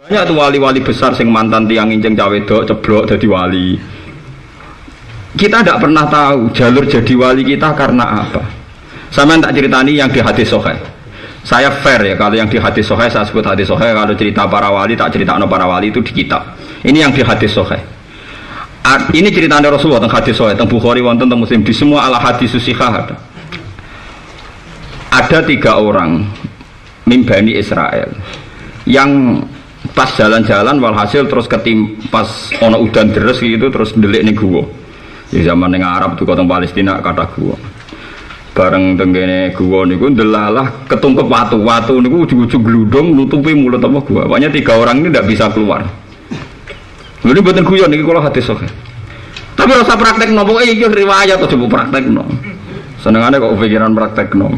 Banyak tuh wali-wali besar sing mantan tiang injeng cawe dok ceblok jadi wali. Kita tidak pernah tahu jalur jadi wali kita karena apa. Sama tak ceritani yang di hadis sahih. Saya fair ya, kalau yang di hadis sahih saya sebut hadis sahih, kalau cerita para wali tak cerita para wali itu di kitab. Ini yang di hadis sahih. Ini ceritanya Rasulullah tentang hadis sahih, tentang Bukhari, wonten tentang Muslim, di semua ala hadis sahih ada. Ada 3 orang min Bani Israel yang pas jalan-jalan walhasil terus pas ono udan deres gitu terus ndelik ning guwa. Di zaman ning Arab tuh kota Palestina kata guwa. Bareng tenggene guwa niku ndelalah ketungkep watu niku ujug-ujug gludung nutupi mulut apa guwa. Pokoknya 3 orang ini tidak bisa keluar. Lha mboten guyon niki kula hadis sahih. Tapi rasa praktekno pokoke iki riwayat aja mbok praktekno. Senengane kok pikiran praktekno.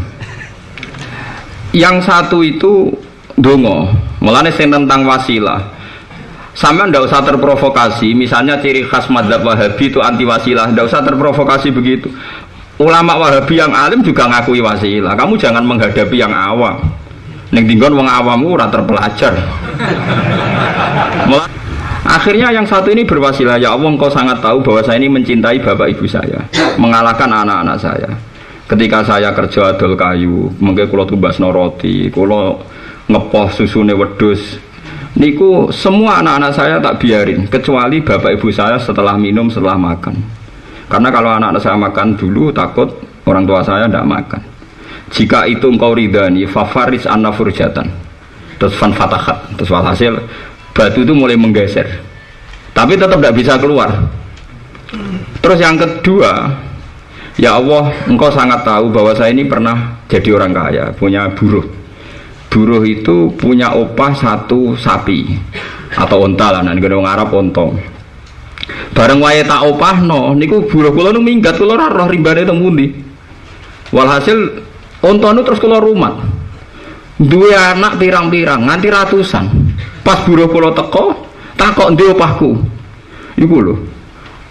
Yang satu itu dongo, mulane sing tentang wasilah. Sampeyan ndak usah terprovokasi, misalnya ciri khas madzhab Wahabi itu anti wasilah, ndak usah terprovokasi begitu. Ulama Wahabi yang alim juga ngakui wasilah. Kamu jangan menghadapi yang awam. Ning dinggon wong awammu ora terpelajar. Akhirnya yang satu ini berwasilah, ya Allah engkau sangat tahu bahwa saya ini mencintai bapak ibu saya, mengalahkan anak-anak saya. Ketika saya kerja adol kayu, mengke kula tumbasno roti, kula ngepoh susune wedhus. Niku semua anak-anak saya tak biarin, kecuali bapak ibu saya setelah minum, setelah makan. Karena kalau anak-anak saya makan dulu takut orang tua saya tidak makan. Jika itu engkau ridhani, fafaris anna furjatan. Terus fan fatahat, terus walhasil batu itu mulai menggeser. Tapi tetap tidak bisa keluar. Terus yang kedua, ya Allah, engkau sangat tahu bahwa saya ini pernah jadi orang kaya, punya buruh. Buruh itu punya opah 1 sapi atau unta lah, nanti orang Arab ontong. Bareng wae tak opah no, niku buruh kula nu minggat kula ora roh rimbane teng pundi. Walhasil onta nu terus kula rumat. Duwe anak pirang-pirang nganti ratusan. Pas buruh kula teko, takok ndi opahku. Iku lho.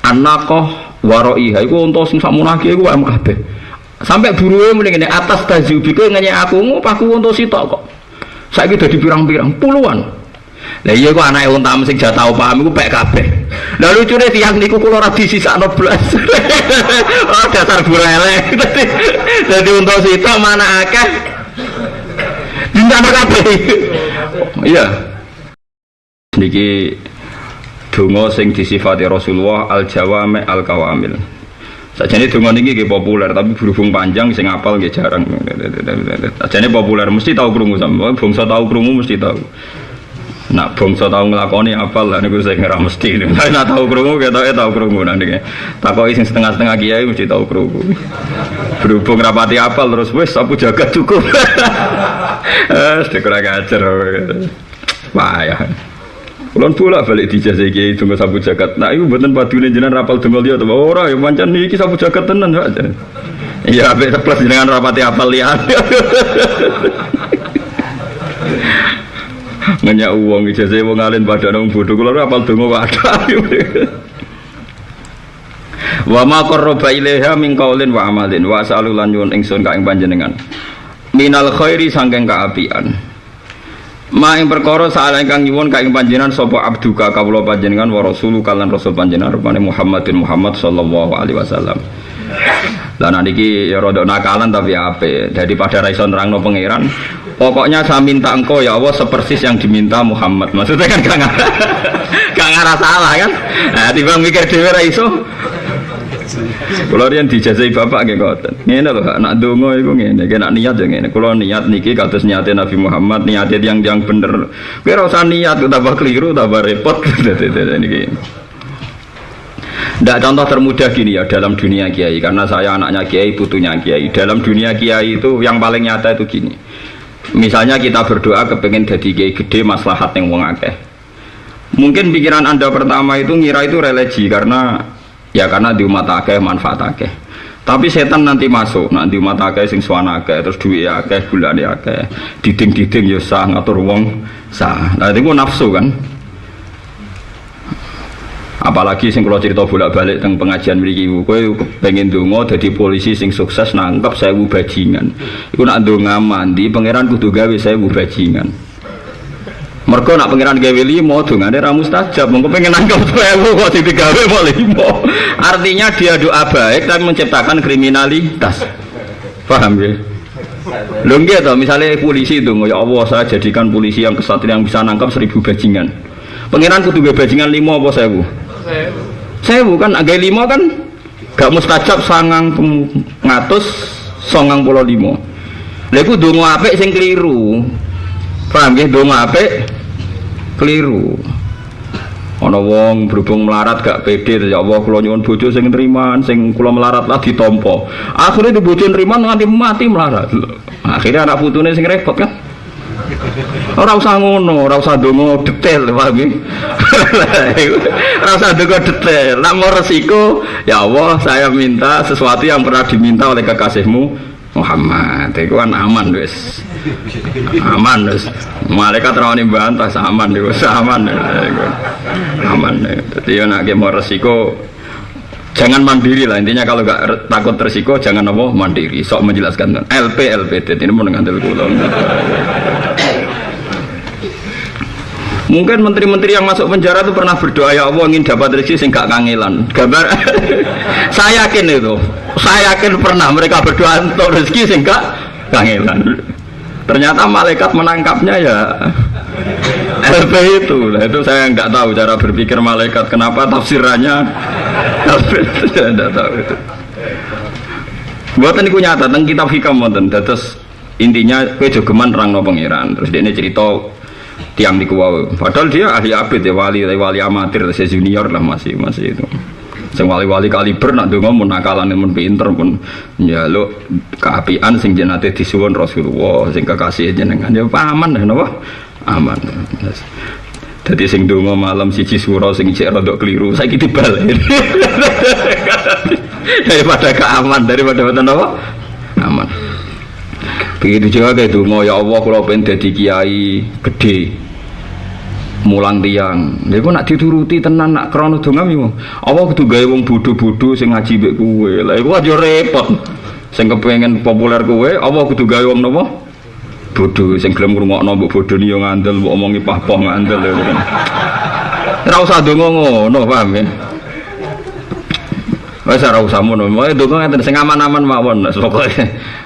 Anakoh waraiha iku unta sing sakmunake iku am kabeh. Sampai buruhe muni ngene atas tazubi kowe ngenyek aku ngopahku unta sitok kok. Saiki dadi pirang-pirang puluhan. Lah iya kok anake unta sing jatah opah iku pek kabeh. Lah lucune tiyang niku kula ora disisakno blas. Oh dasar burelek. Dadi unta sitok mana akeh. Dinten kabeh. Iya. Niki donga sing disifati Rasulullah al-jawami al-kawamil. Sajane donga niki nggih populer tapi berhubung panjang sing apal nggih jarang. Sajane populer mesti tahu krungu sampeyan, bangsa tahu krungu mesti tahu. Nak bangsa tahu nglakoni apal lah niku sing ora mesti. Nek tahu krungu ketoke tahu krungu nah niki. Takoki sing setengah-setengah kiai mesti tahu krungu. Berhubung rapati apal terus wis sapu jagat cukup. Kurang ajar. Payah. Kulon bolak balik dijazah iki donga sapu jagat. Nah iku mboten padune jenengan rapal donga liya to. Ora ya pancen iki sapu jagat tenan Pak. Iya apik plus jenengan rapati apal liyan. Ngenyak uang ijazah wong alim padha nang bodho kula rapal donga kok ada. Wa ma qarraba ilaiha min qaulin wa amalin wa asalu lan nyuwun ingsun ka ing panjenengan. Minal khairi sangking kaapian. Ma ing perkara saala ingkang nyuwun ka ing panjenengan sapa abduka kawula panjenengan wa rasulu kalan rasul panjenengan rupane Muhammadin Muhammad sallallahu alaihi wasallam. Lah niki ya rada nakalan tapi apik. Daripada ra iso nerangno pangeran, pokoknya saya minta engkau ya Allah sepersis yang diminta Muhammad. Maksudnya kan gak ngarah salah kan? Nah, tiba mikir dhewe ra iso. Kula riyen dijazahi bapak nggih ngoten. Ngene lho, nak donga iku ngene, nek niat ya ngene. Kula niat niki kados niate Nabi Muhammad, niate yang bener. Kowe ora usah niat tambah keliru, tambah repot niki. Ndak contoh termudah gini ya dalam dunia kiai, karena saya anaknya kiai, putunya kiai. Dalam dunia kiai itu yang paling nyata itu gini. Misalnya kita berdoa kepengen jadi kiai gede maslahat yang wong akeh. Mungkin pikiran Anda pertama itu ngira itu religi karena di umat akeh manfaat akeh. Tapi setan nanti masuk, nanti umat akeh sing suwana akeh, terus duwe akeh, gulane akeh, diding-diding ya sah ngatur wong sah. Nah itu nafsu kan. Apalagi sing kula cerita bolak-balik teng pengajian mriki, kowe pengen ndonga dadi polisi sing sukses nangkep 1000 bajingan. Iku nak ndonga mandi pangeran kudu gawe 1000 bajingan. Mergo nak pangeran gawe 5 dongane ra mustajab. Mengko pengen nangkep 1000 kok digawe mau 5. Artinya dia doa baik tapi menciptakan kriminalitas. Paham ya? Lho nggih to, misale polisi itu, ya Allah saya jadikan polisi yang kesatria yang bisa nangkap 1000 bajingan. Pangeran kudu gawe bajingan 5 apa 1000? 1000 kan agak 5 kan gak mustajab 995. Lha iku donga apik sing keliru. Paham nggih, donga apik keliru. Ana wong berhubung melarat gak pede, ya Allah kula nyuwun bojo sing nriman, sing kula melarat lah ditampa. Akhire di bojo nriman nganti mati melarat. Akhirnya anak putune sing repot kan. Ora usah ngono, ora usah donga detail, paham nggih. Ora usah donga detail. Lah mau resiko, ya Allah saya minta sesuatu yang pernah diminta oleh kekasihmu Muhammad. Itu kan aman wis. Aman wis. Malaikat rawani bantah aman wis aman. Aman. Jadi nek mau resiko jangan mandiri lah, intinya kalau nggak takut resiko jangan apa mandiri. Sok menjelaskan kan LP ini mau ngandel kula. Mungkin menteri-menteri yang masuk penjara itu pernah berdoa, ya Allah ingin dapat rezeki sing gak kangelan. Gambar saya yakin itu. Saya yakin pernah mereka berdoa untuk rezeki sing gak kangelan. Ternyata malaikat menangkapnya ya LP itu. Nah, itu saya nggak tahu cara berpikir malaikat, kenapa tafsirannya LP itu saya nggak tahu itu. Buatan itu nyata tentang kitab hikam wonten. Terus intinya kowe jogeman nerangno pangeran. Terus dia ini cerita tiang di kuwau. Padahal dia ahli abid ya, wali amatir, saya junior lah masih itu. Sing wali-wali kaliber nak donga mun nakalane mun pinter pun njaluk keapian sing jenate disuwun Rasulullah, sing kekasih jenengan ya aman napa? Aman. Dadi sing donga malam siji sura sing cek rada keliru saiki dibalik. Daripada keaman, daripada mboten napa? Aman. Begitu juga kayak donga, ya Allah kula pengen dadi kiai gede. Mulang tiang, lha nak dituruti tenan nak krana donga yo. Apa kudu gawe wong bodho-bodho sing ngaji mbek kowe. Lah iku aja repot. Sing kepengin populer kowe, apa kudu gawe wong napa? Bodho sing gelem ngrungokno mbok bodhoni yo ngandel, mbok omongi pah-pah ngandel. Ora usah donga ngono, paham ya? Wis ora usah ngono. Wae donga ngeten sing aman-aman mawon. Pokoke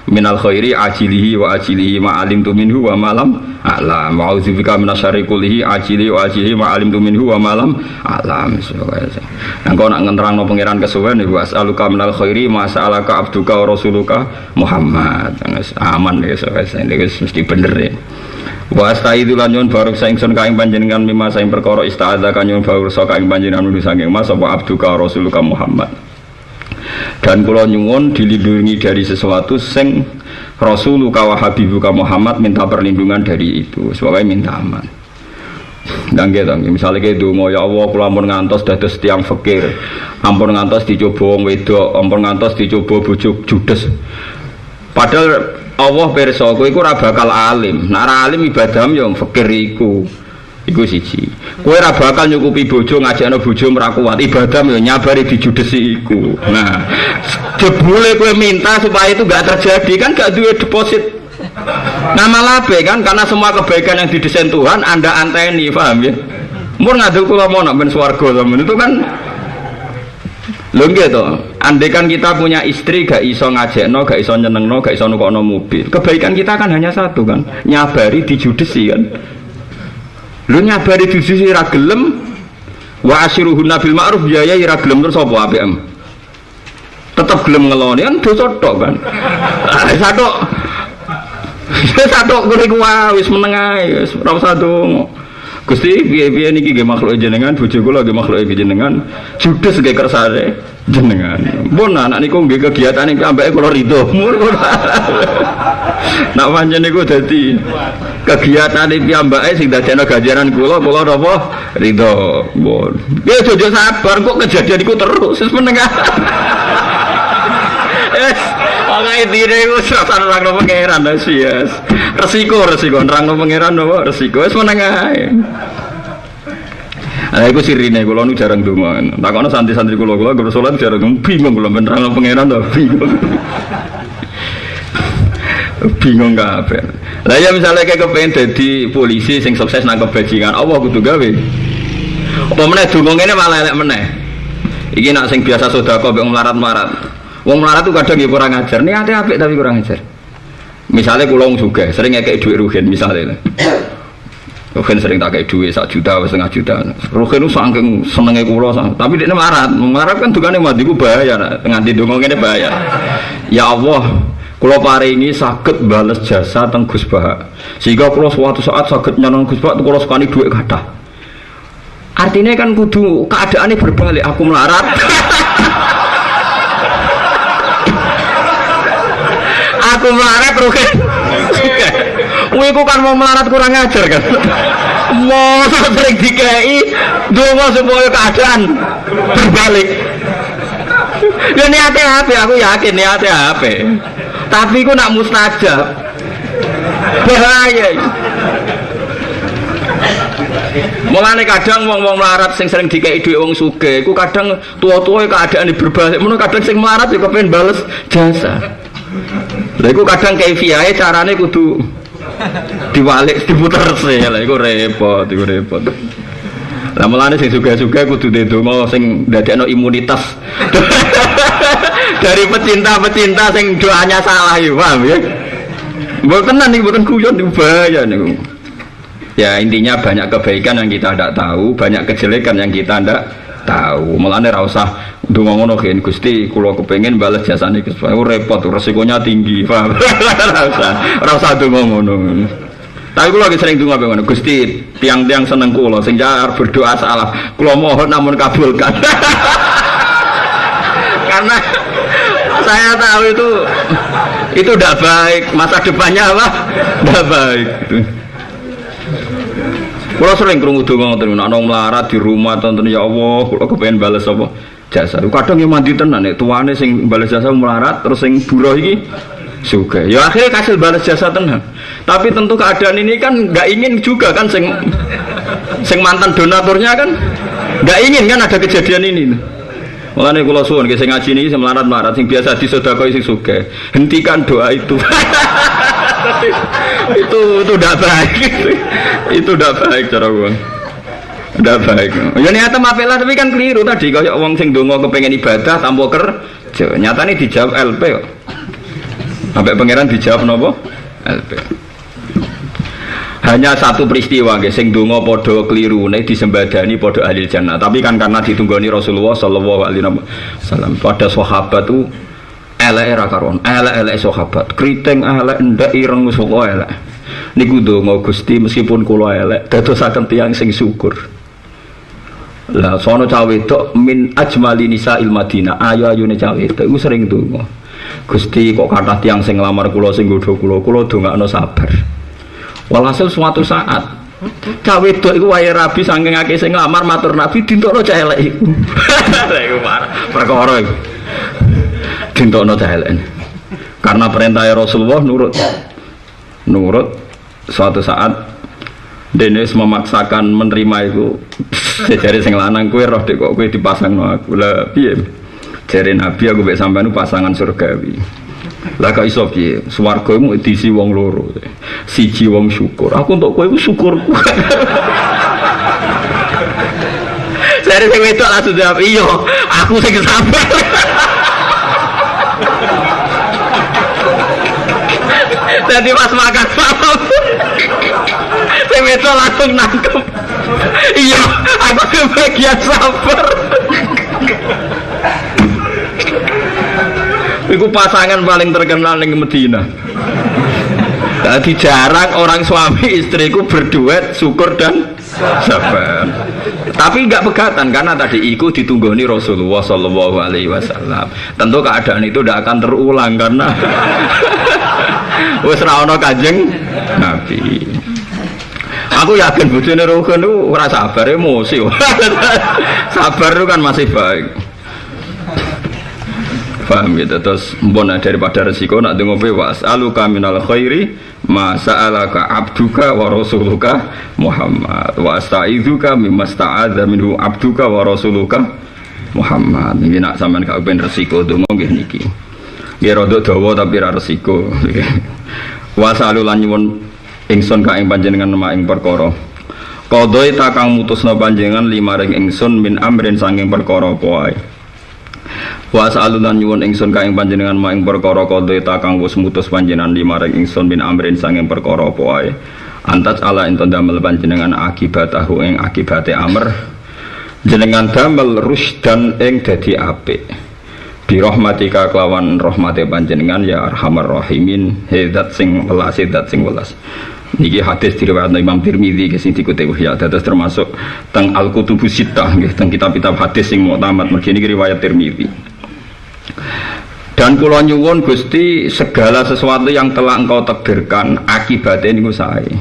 minal khairi ajilihi wa ajilihi ma alimtu minhu wa malam alam wa auzubika minasyarri kullihi ajili wa ajilihi ma alimtu minhu wa malam alam. Nang kok nak ngenterangno pangeran kesuwen iku asaluka minal khairi ma sa'alaka abduka wa rasuluka Muhammad. Aman wis mesti bener ya. Wa astaidu lan nyuwun baruk saingsun kaing panjenengan mimma saing perkara istaadza kan nyuwun baruk kaing panjenengan nulis saking mas apa abduka wa rasuluka Muhammad. Dan kula nyuwun dilindungi dari sesuatu sing Rasuluka wa Habibuka Muhammad minta perlindungan dari itu, sebagai minta aman. Dan gitu, misalnya kayak donga ya Allah kula ampun ngantos dados tiyang fakir, ampun ngantos dicoba wong wedok, ampun ngantos dicoba bojo judes. Padahal Allah pirsa kowe iku ora bakal alim. Nek ora alim ibadahmu yo fakir iku. Iku siji. Kowe ora bakal nyukupi bojo ngajakno bojo ora kuat. Ibadah yo nyabari dijudesi iku. Nah, jebule kowe minta supaya itu enggak terjadi kan enggak duwe deposit. Nama labe kan karena semua kebaikan yang didesain Tuhan Anda anteni, paham ya? Mun ngaduk kula mau nak ben swarga sampean itu kan lho nggih to. Andai kan kita punya istri gak iso ngajakno, gak iso nyenengno, gak iso nukokno mobil. Kebaikan kita kan hanya satu kan, nyabari dijudesi kan. Lu nyabari dijudesi ra gelem wa asyiruhunna bil ma'ruf ya ra gelem terus apa APM? Tetep gelem ngeloni kan dosa tok kan. Satu kuwi wis meneng ae, wis ora usah donga. Gusti piye-piye niki nggih makhluk jenengan, bojo kula nggih makhluk jenengan, judes nggih kersane jenengan. Mun anak niku nggih kegiatan iki ambeke kula ridho. Nak pancen niku dadi kegiatan iki ambeke sing dadekno ganjaran kula napa ridho. Mun. Ya jojo sabar kok kejadian iku terus wis meneng. Pakai diri itu serasa nerangno pangeran yes. Resiko nerangno pangeran apa resiko wis meneng ae. Lah iku sirine kula nu jarang donga. Takono santri-santri kula salat jarang bingung kula nerangno pangeran to bingung. Bingung kabeh. Lah ya misalnya kayak kepengen dadi polisi sing sukses nangkep bajingan, Allah kudu gawe. Apa meneh donga ngene malah elek meneh. Iki nak sing biasa sedekah mbek melarat-melarat. Wong melarat tuh kadang ya kurang ajar. Niate apik tapi kurang ajar. Misalnya kula wong sugih, sering ngekek dhuwit rugen misalnya. Rugen sering tak kei dhuwit 1 juta, 1,5 juta. Rugen ku saking senenge kula, tapi dekne melarat. Melarat kan dukane mati ku bahaya, nganti donga ngene bahaya. Ya Allah, kula paringi saged bales jasa teng Gus Bahak. Sehingga kula suatu saat saged nyanon Gus Bahak kula sekani dhuwit kathah. Artinya kan kudu keadaannya berbalik, aku melarat. Aku melarat rugen. Wiku kan mau melarat kurang ajar kan. Mau sering dikei donga supaya keadaan berbalik. Ya niate ape, aku yakin niate ape. Tapi ku nak mustajab. Bahaya. Mulane kadang wong-wong melarat sing sering dikei dhuwit wong sugih, iku kadang tua-tua keadaan berbalik. Mun kadang sing melarat yo kepengin bales jasa. Lha iku kadang kaifiahe carane kudu diwalik diputer sih. Lha iku repot, iku repot. Lah mulane sing sugih-sugih kudu ndonga sing ndadekno imunitas. Dari pecinta-pecinta sing doanya salah ya, paham ya? Mboten tenan iki mboten guyon bahaya niku. Ya intinya banyak kebaikan yang kita tidak tahu, banyak kejelekan yang kita tidak tahu. Mulane ra usah ndonga ngono gen Gusti, kula kepengin bales jasane Gus. Repot, resikonya tinggi, paham? Ra usah ndonga ngono. Tapi kula lagi sering ndonga ngono, Gusti, tiang-tiang seneng kula sing jar berdoa salah, kula mohon namun kabulkan. Karena saya tahu itu tidak baik, masa depannya apa? Tidak baik. Kalau sering krungu donga ngoten ana melarat di rumah tonton ya Allah, kula kepengin bales apa jasa. Kadang yo mandi tenan nek tuane sing bales jasa melarat terus sing buruh iki sugih. Ya akhirnya kasil bales jasa tenan. Tapi tentu keadaan ini kan enggak ingin juga kan sing mantan donaturnya kan enggak ingin kan ada kejadian ini. Mulane kula suwun sing ngaji niki sing melarat-melarat sing biasa disedekah sing sugih. Hentikan doa itu. itu tidak baik. Itu tidak baik cara gua. Tidak baik. Ya niate apik lah tapi kan keliru tadi kaya wong sing ndonga kepengin ibadah tanpa kerja. Nyatane dijawab LP kok. Sampai pangeran dijawab napa? LP. Hanya satu peristiwa nggih sing ndonga padha klirune disembadani padha ahli jannah. Tapi kan karena ditunggoni Rasulullah sallallahu alaihi wasallam. Pada sahabat itu elek ra karon, elek sahabat. Kriting elek ndak ireng wis pokoke elek. Niku ndonga Gusti meskipun kula elek dadosaken tiyang sing syukur. Lah sono cawe wedok min ajmali nisa'il Madinah, ayu-ayune cawe wedok iku sering ndonga. Gusti kok kathah tiyang sing nglamar kula sing nggodha kula dongakno sabar. Walhasil suatu saat cawe wedok iku wae rabi saking akeh sing nglamar matur Nabi dintokno cah elek iku. Lha iku perkara iku. Dintokno cah elek. Karena perintah Rasulullah nurut suatu saat Dennis memaksakan menerima itu. Jare sing lanang kowe roh dek kok kowe dipasangno aku. Lah piye? Jare Nabi aku mek sampean pasangan surgawi. Lah kok iso piye? Swargamu diisi wong loro. Siji wong syukur. Aku untuk kowe iku syukurku. Jare sing wedok langsung jawab, "Iya, aku sing sabar." Jadi pas makan malam saya wedok langsung nangkep, iya aku kebagian sabar. Itu pasangan paling terkenal di Medina. Jadi jarang orang suami istriku berduet syukur dan sabar. Tapi enggak pegatan karena tadi ikut ditunggoni Rasulullah Shallallahu Alaihi Wasallam. Tentu keadaan itu tidak akan terulang karena wis ra ono Kanjeng Nabi. Aku yakin bojone Rugen itu ora sabar, emosi. Sabar itu kan masih baik. Paham gitu. Terus mbon daripada resiko nak dengo was aluka minal khairi ma sa'alaka abduka wa rasuluka Muhammad wa astaizuka mimma sta'adza minhu abduka wa rasuluka Muhammad. Niki nak sampean gak ben resiko donga nggih niki. Nggih rada dawa tapi ra resiko. Wasalu lan nyuwun ingsun ka ing panjenengan mak ing perkara. Qadai ta kang mutusna panjenengan limaring ingsun min amrin sanging perkara apa wae. Wasalu lan nyuwun ingsun ka ing panjenengan mak ing perkara qadai ta kang wis mutus panjenengan limaring ingsun min amrin sanging perkara apa wae. Antas ala ento damel panjenengan akibatahu ing akibate amr. Jenengan damel rusdan ing dadi apik. Bi rahmatika kelawan rahmate panjenengan ya arhamar rahimin zat sing welas zat sing welas. Niki hadis diriwayatkan Imam Tirmidzi sing dikutip ya dados termasuk teng Al-Kutubus Sittah nggih teng kitab-kitab hadis sing muktamad mergi niki riwayat Tirmidzi. Dan kula nyuwun Gusti segala sesuatu yang telah engkau takdirkan akibatnya niku sae.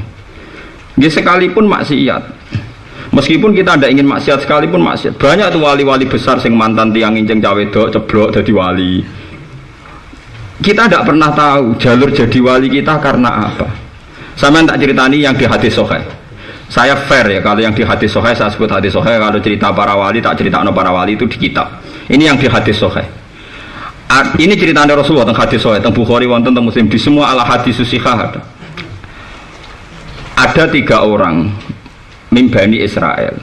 Nggih sekalipun maksiat. Meskipun kita tidak ingin maksiat sekalipun maksiat. Banyak tuh wali-wali besar sing mantan tiang injeng cawe dok ceblok jadi wali. Kita tidak pernah tahu jalur jadi wali kita karena apa. Sama tak ceritani yang di hadis sahih. Saya fair ya kalau yang di hadis sahih saya sebut hadis sahih, kalau cerita para wali tak cerita para wali itu di kitab. Ini yang di hadis sahih. Ini ceritanya Rasulullah tentang hadis sahih, tentang Bukhari wonten tentang Muslim di semua ala hadis sahih ada. Ada 3 orang min Bani Israel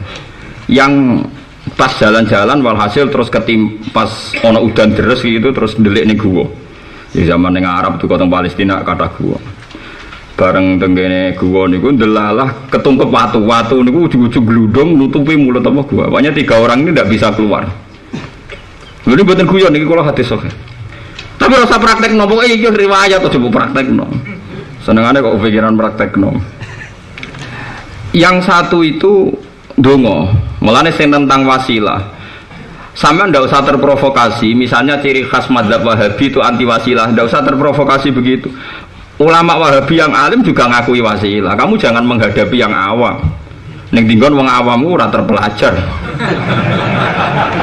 yang pas jalan-jalan walhasil terus ketimpas ono udan deres gitu terus ndelik ning guwa. Di zaman ning Arab tuh kota Palestina kata guwa. Bareng tenggene guwa niku ndelalah ketungkep watu niku ujug-ujug gludung nutupi mulut apa guwa. Pokoknya 3 orang ini tidak bisa keluar. Lha ini mboten guyon niki kula hadis sahih. Tapi rasa praktekno pokoke iki riwayat aja mbok praktekno. Senengane kok pikiran praktekno. Yang satu itu dongo, mulane sing tentang wasilah. Sampeyan ndak usah terprovokasi, misalnya ciri khas madzhab Wahabi itu anti wasilah, ndak usah terprovokasi begitu. Ulama Wahabi yang alim juga ngakui wasilah. Kamu jangan menghadapi yang awam. Ning dinggon wong awam ora terpelajar.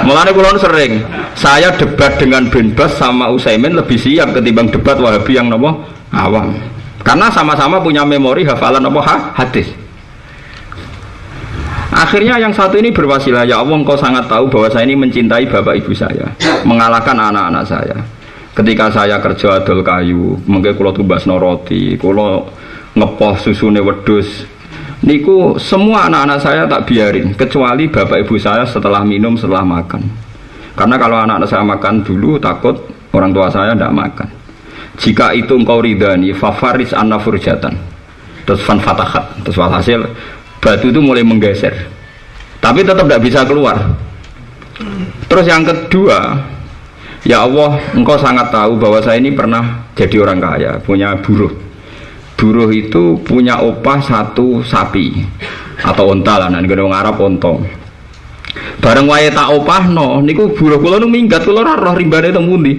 Mulane kula sering, saya debat dengan Bin Bas sama Utsaimin lebih siap ketimbang debat Wahabi yang napa awam. Karena sama-sama punya memori hafalan apa hadis. Akhirnya yang satu ini berwasilah, ya Allah engkau sangat tahu bahwa saya ini mencintai bapak ibu saya, mengalahkan anak-anak saya. Ketika saya kerja adol kayu, mungkin kalau tumbasno roti, kalau ngepoh susune wedhus, niku semua anak-anak saya tak biarin, kecuali bapak ibu saya setelah minum, setelah makan. Karena kalau anak-anak saya makan dulu, takut orang tua saya tidak makan. Jika itu engkau ridhani, fafaris anna furjatan, terus fan fatahat, terus walhasil batu itu mulai menggeser, tapi tetap tidak bisa keluar. Terus yang kedua, ya Allah engkau sangat tahu bahwa saya ini pernah jadi orang kaya, punya buruh. Buruh itu punya opah 1 sapi atau onta lah, nanti orang Arab ontong. Bareng wae tak opah no, niku buruh kula nu minggat, kula ora roh rimbane teng pundi.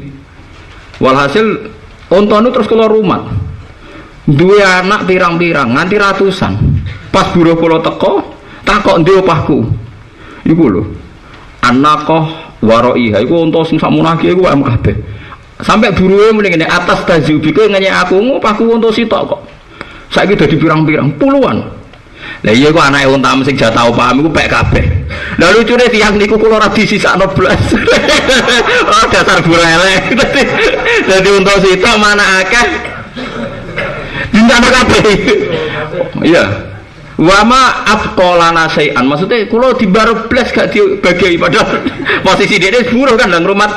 Walhasil onta nu terus kula rumat. Duwe anak pirang-pirang nganti ratusan. Pas buruh kula teko, takok ndi opahku. Iku lho. Anaqah waraiha iku unta sing sakmunake iku am kabeh. Sampai buruhe muni ngene atas tajubike ngenyek aku opahku unta sitok kok. Saiki dadi pirang-pirang puluhan. Lah iya kok anake unta sing jatah opah iku pek kabeh. Lah lucune tiyang niku kula ora disisakno blas. Oh dasar burele. Dadi unta sitok mana akeh. Dinten kabeh. Iya. Wama afqolana sayan, maksudnya kalau di baru blas gak dibagi padahal posisi dia buruh kan dan rumah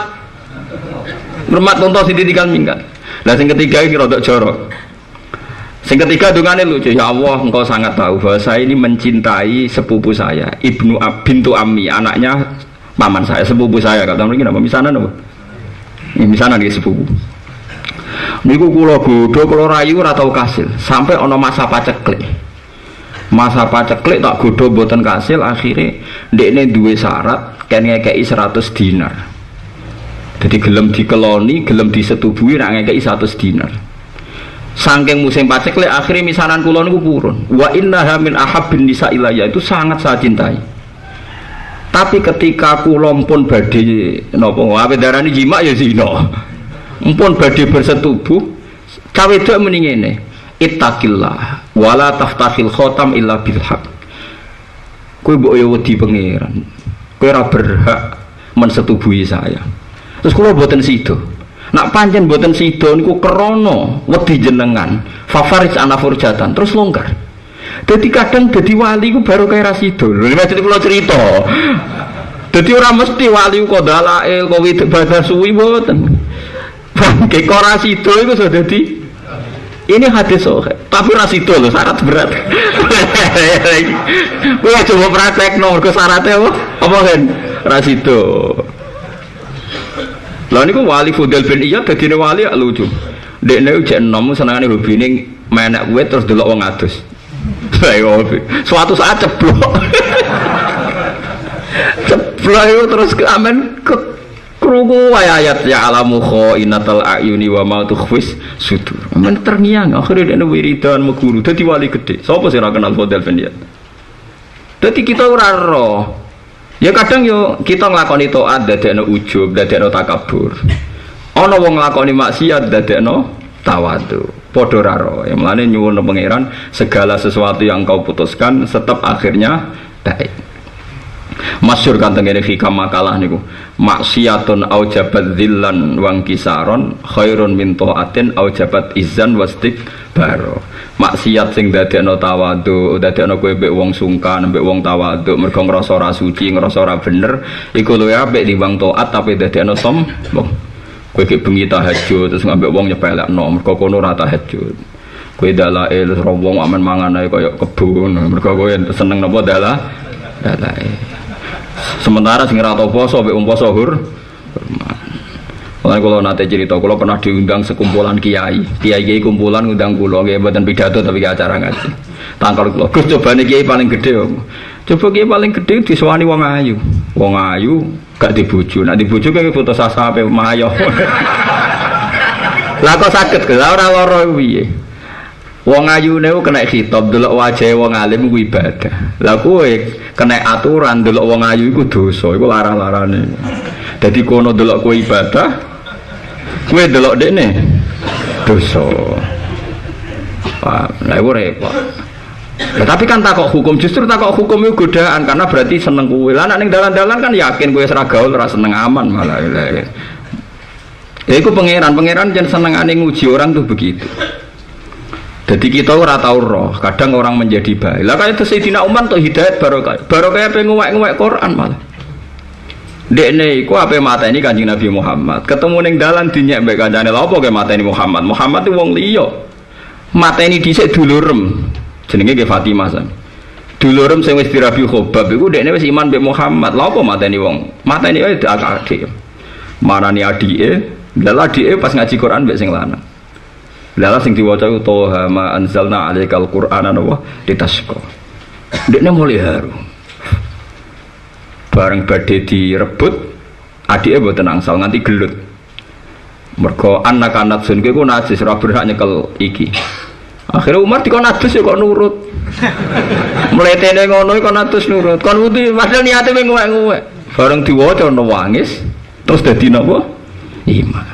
tonton sini tinggal minggat. Nah yang ketiga ini rodok jorok. Yang ketiga dungane lucu, ya Allah engkau sangat tahu bahwa saya ini mencintai sepupu saya, bintu Ammi, anaknya paman saya, sepupu saya. Kata mereka apa misanan apa? Ini misanan dia sepupu. Niku kula godho kula rayu ora tau kasil sampai ana masa paceklik. Masa paceklik tak godho mboten kasil, akhirnya ndekne duwe syarat kan ngekeki 100 dinar. Jadi gelem dikeloni, gelem disetubuhi nek ngekeki 100 dinar. Saking musim paceklik akhirnya misanan kula niku purun. Wa innaha min ahabbin nisa ilayya, itu sangat saya cintai. Tapi ketika kula pun badhe napa ape darani jima ya zina. Mpun badhe bersetubuh, cawe wedok muni ngene. Ittaqillah wala taftahil khotam illa bil haq. Kowe mbok yo wedi pangeran. Kowe ora berhak mensetubuhi saya. Terus kula mboten sida. Nak pancen mboten sida niku krana wedi jenengan fafaris ana furjatan terus longgar. Dadi kadang dadi wali ku baru kaya ra sida. Lha maksud kula cerita. Dadi ora mesti wali kok dalail kok ibadah suwi mboten. Bangke kok ra sida iku iso dadi ini hadis tapi ra sida lho syarat berat. Kowe coba praktekno mergo syaratnya apa? Apa kan? Ra sida. Lah niku wali Fudail bin Iyad dadine wali lucu. Dekne jek enom senengane hobine menek kuwe terus delok wong adus. Suatu saat ceblok. Ceblok itu terus amen ke krungu ayat ya alamu khainatal ayuni wa ma tukhfis sudur. Amen terngiang akhirnya dekne wiridan meguru dadi wali gede. Sapa sing ora kenal Fudail bin Iyad? Dadi kita ora roh. Ya kadang yo kita nglakoni taat dadekno ujub, dadekno takabur. Ana wong nglakoni maksiat dadekno tawadhu. Padha ra ro. Ya mlane nyuwun pangeran segala sesuatu yang kau putuskan tetap akhirnya baik. Masyhur kan tengene fika makalah niku. Maksiatun aujabat dzillan wa kisaron khairun min taatin aujabat izzan wastikbaro. Maksiat sing dadekno tawadhu, dadekno kowe mbek wong sungkan, mbek wong tawadhu, mergo ngrasa ora suci, ngrasa ora bener, iku luwih apik timbang taat tapi dadekno sombong. Kowe iki bengi tahajud terus ngambek wong nyepelekno, mergo kono ora tahajud. Kowe dalail wong amen mangan ae kaya kebun, mergo kowe seneng napa dalail. Sementara sing ora tau poso mbek wong poso Mulai kalau nate cerita, kalau pernah diundang sekumpulan kiai kumpulan undang kulo, kiai buatan pidato tapi acara ngaji. Tangkal kulo, Gus coba nih kiai paling gede, coba kiai paling gede disuani wong ayu, gak dibuju, nak dibuju kayak foto sasa apa mayo. Lah kok sakit ke, ora loro piye? Wong ayu niku kena khitab, delok wajah wong alim ku ibadah. Lah kowe kena aturan delok wong ayu iku dosa, iku larang-larane. Dadi kono delok kowe ibadah, kowe delok dekne dosa. Wah, lha iku repot. Nah, tapi kan takok hukum, justru takok hukum itu godaan karena berarti seneng kowe. Lah nek ning dalan-dalan kan yakin kowe ora gaul, ora seneng aman malah. Ya iku pangeran jan senengane nguji orang tuh begitu. Jadi kita ora tau roh, kadang orang menjadi baik. Lah kaya Sayyidina Umar tuh hidayat barokah pengen nguwek-nguwek Quran malah. Dekne iku ape mateni Kanjeng Nabi Muhammad. Ketemu ning dalan dinyek mbek kancane lha apa ke mateni Muhammad. Muhammad itu wong liya. Mateni dhisik dulurem. Jenenge ke Fatimah san. Dulurem sing wis dirabi Khobab iku dekne wis iman mbek Muhammad. Lha apa mateni wong? Mateni ae adik. Marani adike, lha adike pas ngaji Quran mbek sing lanang. Lha sing diwaca itu Toha ma anzalna 'alaikal qur'ana wa litasqa. Dekne mulai haru. Bareng badhe direbut, adike mboten angsal nganti gelut. Mergo anak sun iku najis ora berhak nyekel iki. Akhire Umar dikon najis ya kok nurut. Mletene ngono kok najis nurut. Kon wudu padahal niate nguwek-nguwek. Bareng diwaca nangis terus dadi napa? Iman.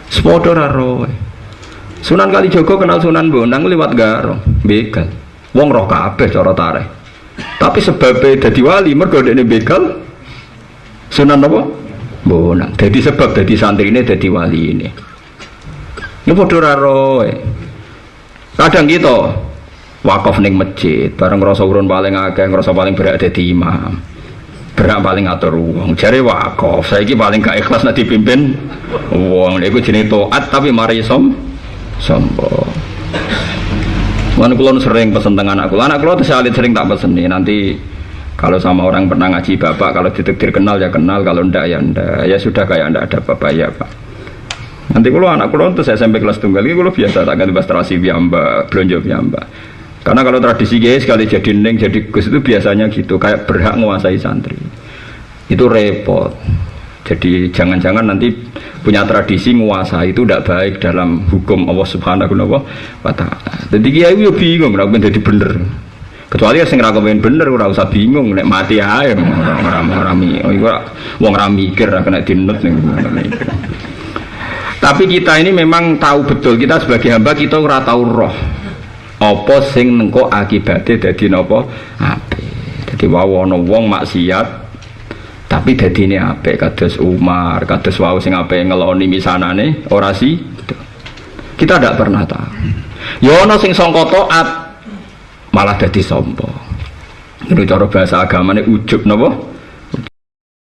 Sepodo ra roe. Sunan Kalijaga kenal Sunan Bonang liwat Garong, begal. Wong roh kabeh cara tareh. Tapi sebabnya dadi wali mergo dekne begal. Sunan apa? Bonang. Dadi sebab dadi santrine dadi wali ini. Ini padha ora roe. Kadang kita wakaf ning masjid, bareng ngrasa urun paling akeh, ngrasa paling berhak dadi imam. Berhak paling ngatur wong. Jare wakaf, saiki paling gak ikhlas nek dipimpin wong. Iku jenenge taat tapi mari sombong. Mana kulon sering pesen tengah anak kulon tuh sering tak pesen nih. Nanti kalau sama orang pernah ngaji bapak, kalau ditektir kenal ya kenal, kalau ndak ya sudah kayak ndak ada bapak ya pak. Nanti kulon anak kulon tuh saya sampai kelas tunggal ini kulon biasa tak ganti terasi biamba, belanja biamba. Karena kalau tradisi guys sekali jadi neng jadi gus itu biasanya gitu, kayak berhak menguasai santri. Itu repot. Jadi jangan-jangan nanti punya tradisi menguasai itu tidak baik dalam hukum Allah Subhanahu wa Ta'ala. Jadi kiai yo bingung nek jadi bener. Kecuali sing ra kepen bener ora usah bingung nek mati ae wong ra mikir ra kena dinut ning. Tapi kita ini memang tahu betul, kita sebagai hamba kita ora tahu roh. Apa sing nengko akibate dadi napa apik. Dadi wae ana wong maksiat Tapi dadine apik kados Umar, kados wau sing apik ngeloni misanane ora sih. Kita tidak pernah tahu. Ya ana sing sangka taat malah dadi sombong. Ini cara bahasa agamane ujub napa?